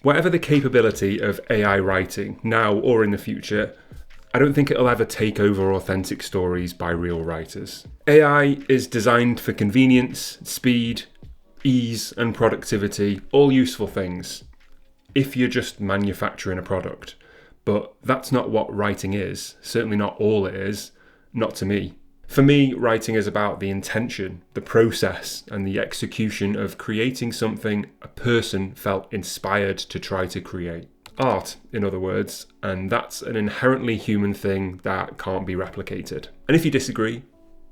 Whatever the capability of AI writing, now or in the future, I don't think it'll ever take over authentic stories by real writers. AI is designed for convenience, speed, ease, and productivity, all useful things, if you're just manufacturing a product. But that's not what writing is, certainly not all it is, not to me. For me, writing is about the intention, the process, and the execution of creating something a person felt inspired to try to create. Art, in other words, and that's an inherently human thing that can't be replicated. And if you disagree,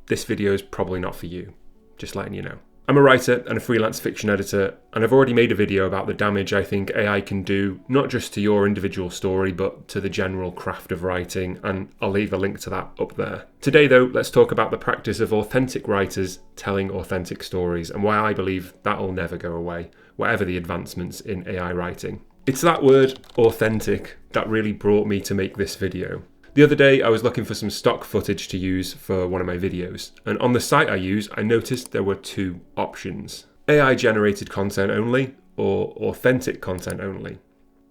this video is probably not for you, just letting you know. I'm a writer and a freelance fiction editor, and I've already made a video about the damage I think AI can do, not just to your individual story, but to the general craft of writing, and I'll leave a link to that up there. Today though, let's talk about the practice of authentic writers telling authentic stories, and why I believe that'll never go away, whatever the advancements in AI writing. It's that word, authentic, that really brought me to make this video. The other day, I was looking for some stock footage to use for one of my videos, and on the site I use, I noticed there were two options. AI-generated content only, or authentic content only.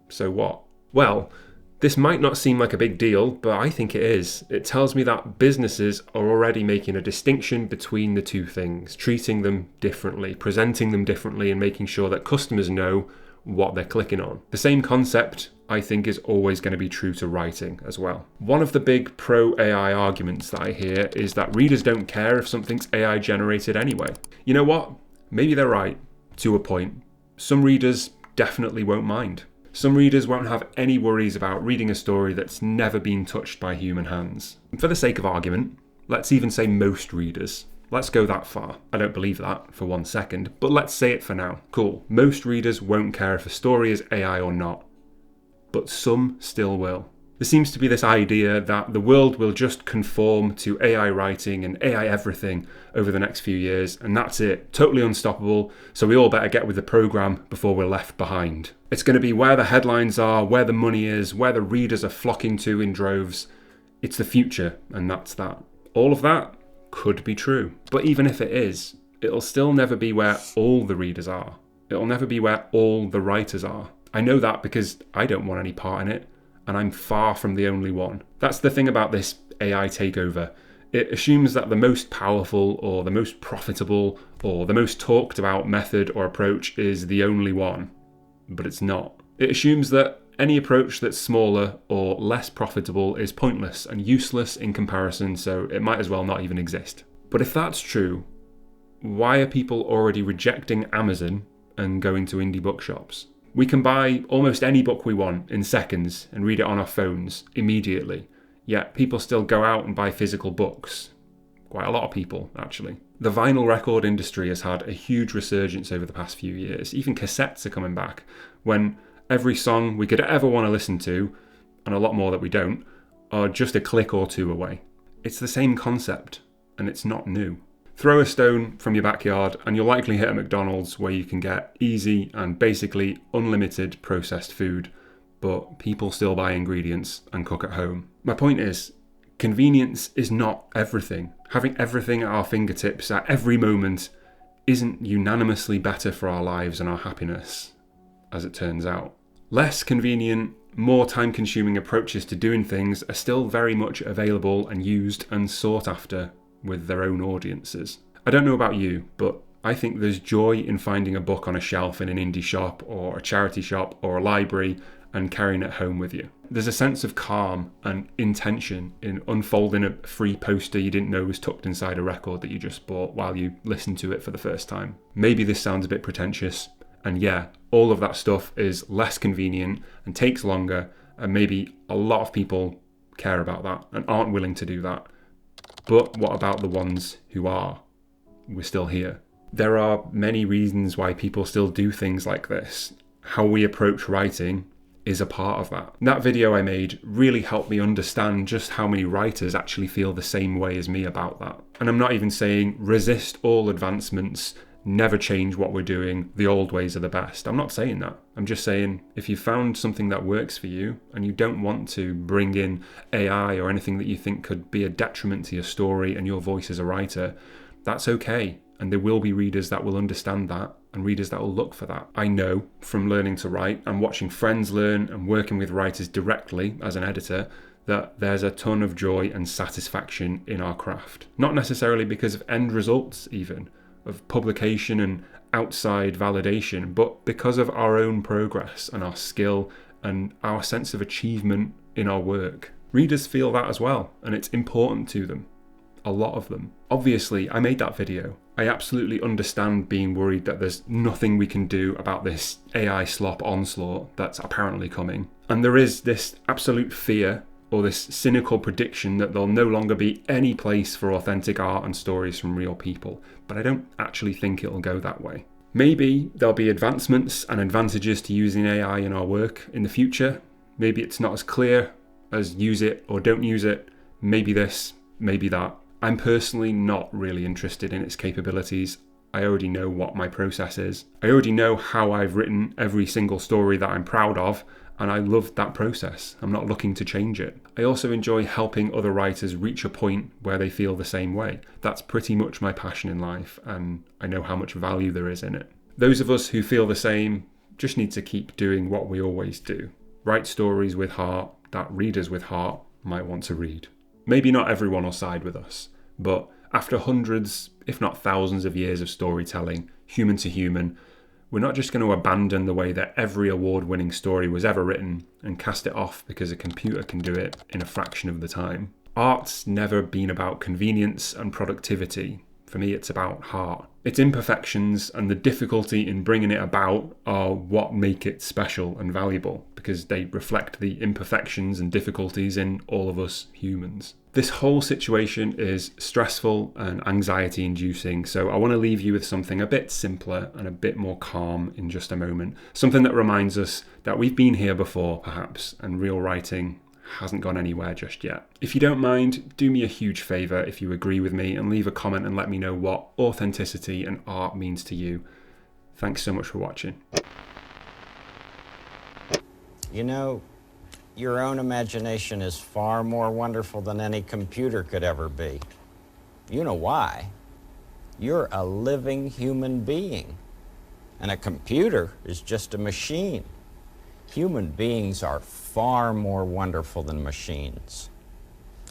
So what? Well, this might not seem like a big deal, but I think it is. It tells me that businesses are already making a distinction between the two things, treating them differently, presenting them differently, and making sure that customers know what they're clicking on. The same concept, I think, is always going to be true to writing as well. One of the big pro-AI arguments that I hear is that readers don't care if something's AI generated anyway. You know what? Maybe they're right, to a point. Some readers definitely won't mind. Some readers won't have any worries about reading a story that's never been touched by human hands. And for the sake of argument, let's even say most readers. Let's go that far. I don't believe that for 1 second, but let's say it for now. Cool. Most readers won't care if a story is AI or not, but some still will. There seems to be this idea that the world will just conform to AI writing and AI everything over the next few years, and that's it. Totally unstoppable, so we all better get with the program before we're left behind. It's going to be where the headlines are, where the money is, where the readers are flocking to in droves. It's the future, and that's that. All of that could be true. But even if it is, it'll still never be where all the readers are. It'll never be where all the writers are. I know that because I don't want any part in it, and I'm far from the only one. That's the thing about this AI takeover. It assumes that the most powerful or the most profitable or the most talked about method or approach is the only one, but it's not. It assumes that any approach that's smaller or less profitable is pointless and useless in comparison, so it might as well not even exist. But if that's true, why are people already rejecting Amazon and going to indie bookshops? We can buy almost any book we want in seconds and read it on our phones immediately, yet people still go out and buy physical books. Quite a lot of people, actually. The vinyl record industry has had a huge resurgence over the past few years. Even cassettes are coming back, when every song we could ever want to listen to, and a lot more that we don't, are just a click or two away. It's the same concept, and it's not new. Throw a stone from your backyard and you'll likely hit a McDonald's where you can get easy and basically unlimited processed food, but people still buy ingredients and cook at home. My point is, convenience is not everything. Having everything at our fingertips at every moment isn't unanimously better for our lives and our happiness, as it turns out. Less convenient, more time-consuming approaches to doing things are still very much available and used and sought after with their own audiences. I don't know about you, but I think there's joy in finding a book on a shelf in an indie shop or a charity shop or a library and carrying it home with you. There's a sense of calm and intention in unfolding a free poster you didn't know was tucked inside a record that you just bought while you listened to it for the first time. Maybe this sounds a bit pretentious, and yeah, all of that stuff is less convenient and takes longer, and maybe a lot of people care about that and aren't willing to do that. But what about the ones who are? We're still here. There are many reasons why people still do things like this. How we approach writing is a part of that. That video I made really helped me understand just how many writers actually feel the same way as me about that. And I'm not even saying resist all advancements, never change what we're doing, the old ways are the best. I'm not saying that. I'm just saying if you found something that works for you and you don't want to bring in AI or anything that you think could be a detriment to your story and your voice as a writer, that's okay. And there will be readers that will understand that and readers that will look for that. I know from learning to write and watching friends learn and working with writers directly as an editor that there's a ton of joy and satisfaction in our craft. Not necessarily because of end results even, of publication and outside validation, but because of our own progress and our skill and our sense of achievement in our work. Readers feel that as well, and it's important to them. A lot of them. Obviously, I made that video. I absolutely understand being worried that there's nothing we can do about this AI slop onslaught that's apparently coming. And there is this absolute fear or this cynical prediction that there'll no longer be any place for authentic art and stories from real people. But I don't actually think it'll go that way. Maybe there'll be advancements and advantages to using AI in our work in the future. Maybe it's not as clear as use it or don't use it. Maybe this, maybe that. I'm personally not really interested in its capabilities. I already know what my process is. I already know how I've written every single story that I'm proud of, and I love that process. I'm not looking to change it. I also enjoy helping other writers reach a point where they feel the same way. That's pretty much my passion in life, and I know how much value there is in it. Those of us who feel the same just need to keep doing what we always do. Write stories with heart that readers with heart might want to read. Maybe not everyone will side with us, but after hundreds, if not thousands of years of storytelling, human to human, we're not just going to abandon the way that every award-winning story was ever written and cast it off because a computer can do it in a fraction of the time. Art's never been about convenience and productivity. For me, it's about heart. Its imperfections and the difficulty in bringing it about are what make it special and valuable, because they reflect the imperfections and difficulties in all of us humans. This whole situation is stressful and anxiety-inducing, so I want to leave you with something a bit simpler and a bit more calm in just a moment. Something that reminds us that we've been here before, perhaps, and real writing hasn't gone anywhere just yet. If you don't mind, do me a huge favour if you agree with me and leave a comment and let me know what authenticity and art means to you. Thanks so much for watching. You know, your own imagination is far more wonderful than any computer could ever be. You know why? You're a living human being, and a computer is just a machine. Human beings are far more wonderful than machines.